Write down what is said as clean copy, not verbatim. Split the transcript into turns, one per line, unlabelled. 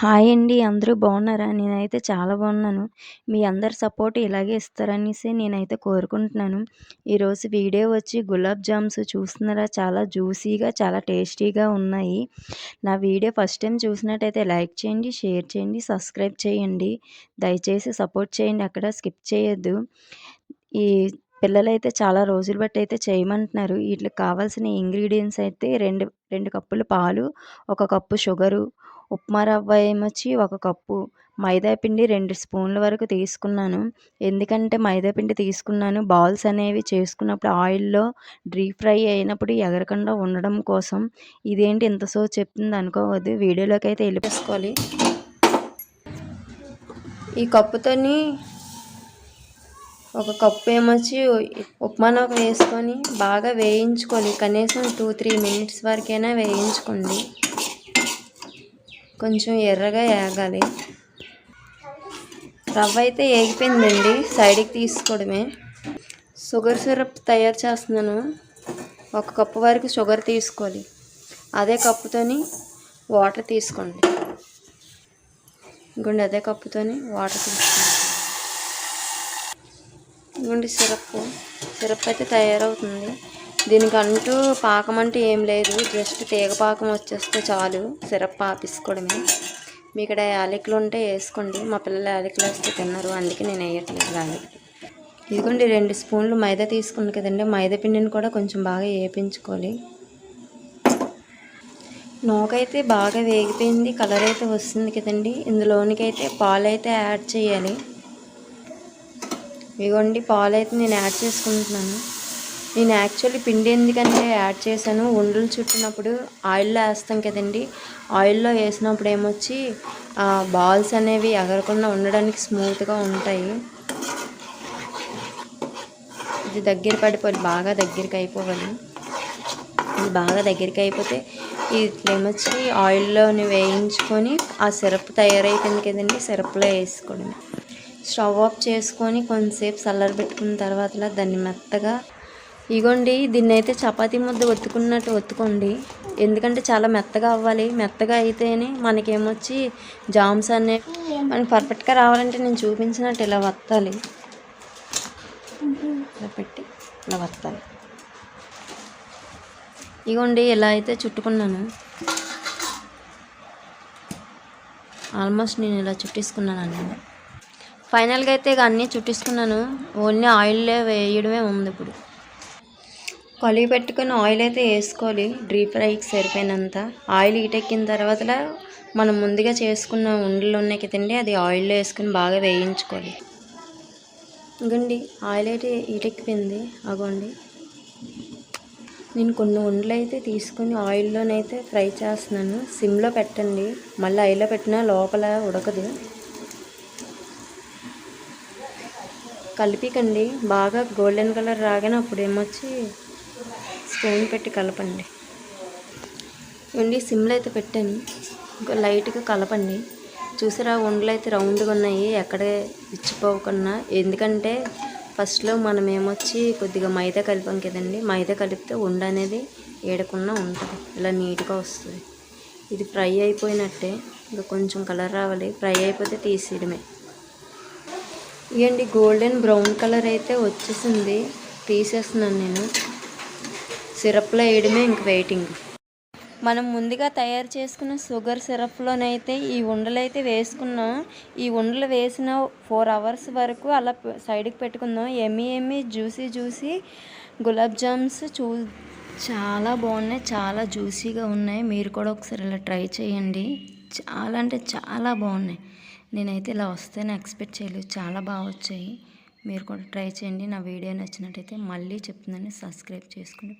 Hi అండి. అందరూ బాగున్నారా? నేనైతే చాలా బాగున్నాను. మీ అందరి సపోర్ట్ ఇలాగే ఇస్తారనేసి నేనైతే కోరుకుంటున్నాను. ఈరోజు వీడియో వచ్చి గులాబ్ జామ్స్ చూస్తున్నారా? చాలా జ్యూసీగా, చాలా టేస్టీగా ఉన్నాయి. నా వీడియో ఫస్ట్ టైం చూసినట్టయితే లైక్ చేయండి, షేర్ చేయండి, సబ్స్క్రైబ్ చేయండి. దయచేసి సపోర్ట్ చేయండి. అక్కడ స్కిప్ చేయొద్దు. ఈ పిల్లలైతే చాలా రోజులు బట్టి అయితే చేయమంటున్నారు. వీటికి కావాల్సిన ఇంగ్రీడియంట్స్ అయితే 2 కప్పులు పాలు, 1 కప్పు షుగరు, ఉప్మా రవ్వ ఏమొచ్చి 1 కప్పు, మైదా పిండి 2 స్పూన్ల వరకు తీసుకున్నాను. ఎందుకంటే మైదా పిండి తీసుకున్నాను బాల్స్ అనేవి చేసుకున్నప్పుడు ఆయిల్‌లో డీప్ ఫ్రై అయినప్పుడు ఎగరకుండా ఉండడం కోసం. ఇదేంటి ఇంత సోది చెప్తుంది అనుకోవద్దు. వీడియోలోకైతే వెళ్ళిపోసుకోవాలి. ఈ కప్పుతోని 1 కప్పు ఏమొచ్చి ఉప్మా రవ్వ వేసుకొని బాగా వేయించుకోవాలి. కనీసం 2-3 మినిట్స్ వరకైనా వేయించుకోండి. కొంచెం ఎర్రగా ఏగాలి. రవ్వ అయితే ఏగిపోయిందండి. సైడ్కి తీసుకోవడమే. షుగర్ సిరప్ తయారు చేస్తున్నాను. 1 కప్పు వరకు షుగర్ తీసుకోవాలి. అదే కప్పుతోని వాటర్ తీసుకోండి. ఇంకోండి అదే కప్పుతోని వాటర్ తీసుకోండి. ఇంకోండి సిరప్ అయితే తయారవుతుంది. దీనికంటూ పాకం అంటే ఏం లేదు. జస్ట్ తీగ పాకం వచ్చేస్తే చాలు. సిరప్ ఆపేసుకోవడమే. మీ ఇక్కడ యాలకులు ఉంటే వేసుకోండి. మా పిల్లలు యాలకులు వేస్తే తిన్నారు, అందుకే నేను వేయట్లేదు యాలకులు. ఇదిగోండి 2 స్పూన్లు మైదా తీసుకున్నాను కదండి. మైదా పిండిని కూడా కొంచెం బాగా వేపించుకోవాలి. నూకైతే బాగా వేగిపోయింది. కలర్ అయితే వస్తుంది కదండి. ఇందులోనికైతే పాలు అయితే యాడ్ చేయాలి. ఇదిగోండి పాలు అయితే నేను యాడ్ చేసుకుంటున్నాను. నేను యాక్చువల్లీ పిండి ఎందుకంటే యాడ్ చేశాను, ఉండలు చుట్టినప్పుడు ఆయిల్లో వేస్తాం కదండి. ఆయిల్లో వేసినప్పుడు ఏమొచ్చి బాల్స్ అనేవి ఎగరకుండా ఉండడానికి స్మూత్గా ఉంటాయి. ఇది దగ్గర పడిపోవాలి, బాగా దగ్గరికి అయిపోవాలి. ఇది బాగా దగ్గరికి అయిపోతే ఇట్లేమొచ్చి ఆయిల్లోని వేయించుకొని ఆ సిరప్ తయారైపోయింది కదండి, సిరప్లో వేసుకోవడం. స్టవ్ ఆఫ్ చేసుకొని కొంతసేపు చల్లారబెట్టుకున్న తర్వాత దాన్ని మెత్తగా ఇగోండి దీన్ని అయితే చపాతీ ముద్ద ఒత్తుకున్నట్టు ఒత్తుకోండి. ఎందుకంటే చాలా మెత్తగా అవ్వాలి. మెత్తగా అయితేనే మనకేమొచ్చి జామ్స్ అనేవి మనకి పర్ఫెక్ట్గా రావాలంటే నేను చూపించినట్టు ఇలా వత్తాలి. ఇలా పెట్టి ఇలా వత్తాలి. ఇగోండి ఇలా అయితే చుట్టుకున్నాను. ఆల్మోస్ట్ నేను ఇలా చుట్టేసుకున్నాను అన్నీ. ఫైనల్గా అయితే ఇక అన్నీ చుట్టేసుకున్నాను. ఓన్లీ ఆయిల్లో వేయడమే ఉంది. ఇప్పుడు కలిగి పెట్టుకొని ఆయిల్ అయితే వేసుకోవాలి. డీప్ ఫ్రైకి సరిపోయినంత ఆయిల్ హీటెక్కిన తర్వాత మనం ముందుగా చేసుకున్న ఉండలు ఉన్నాయి కదండి, అది ఆయిల్లో వేసుకొని బాగా వేయించుకోవాలి. ఇంకండి ఆయిల్ అయితే హీటెక్కిపోయింది. అగోండి నేను కొన్ని ఉండలు అయితే తీసుకొని ఆయిల్లోనైతే ఫ్రై చేస్తున్నాను. సిమ్లో పెట్టండి. మళ్ళీ ఆయిల్లో పెట్టినా లోపల ఉడకదు. కలిపికండి బాగా గోల్డెన్ కలర్ రాగానే అప్పుడు ఏమొచ్చి స్పూన్ పెట్టి కలపండి. ఇవ్వండి సిమ్లో అయితే పెట్టాను. ఇంకా లైట్గా కలపండి. చూసారా ఉండలు అయితే రౌండ్గా ఉన్నాయి, ఎక్కడే ఇచ్చిపోకుండా. ఎందుకంటే ఫస్ట్లో మనం ఏమొచ్చి కొద్దిగా మైదా కలిపాం కదండి. మైదా కలిపితే ఉండ అనేది ఏడకుండా ఉంటుంది, ఇలా నీట్గా వస్తుంది. ఇది ఫ్రై అయిపోయినట్టే. ఇంకా కొంచెం కలర్ రావాలి. ఫ్రై అయిపోతే తీసేయడమే. ఇవ్వండి గోల్డెన్ బ్రౌన్ కలర్ అయితే వచ్చేసింది. తీసేస్తున్నాను నేను. సిరప్లో వేయడమే ఇంక వెయిటింగ్. మనం ముందుగా తయారు చేసుకున్న షుగర్ సిరప్లోనైతే ఈ ఉండలు అయితే వేసుకున్నాం. ఈ ఉండలు వేసిన 4 అవర్స్ వరకు అలా సైడ్కి పెట్టుకుందాం. ఎమ్మి జ్యూసీ గులాబ్ జామ్స్ చాలా బాగున్నాయి, చాలా జ్యూసీగా ఉన్నాయి. మీరు కూడా ఒకసారి ఇలా ట్రై చేయండి. చాలా అంటే చాలా బాగున్నాయి. నేనైతే ఇలా వస్తేనే ఎక్స్పెక్ట్ చేయలేదు, చాలా బాగా వచ్చాయి. మీరు కూడా ట్రై చేయండి. నా వీడియో నచ్చినట్టయితే మళ్ళీ చెప్తున్నాను, సబ్స్క్రైబ్ చేసుకోండి.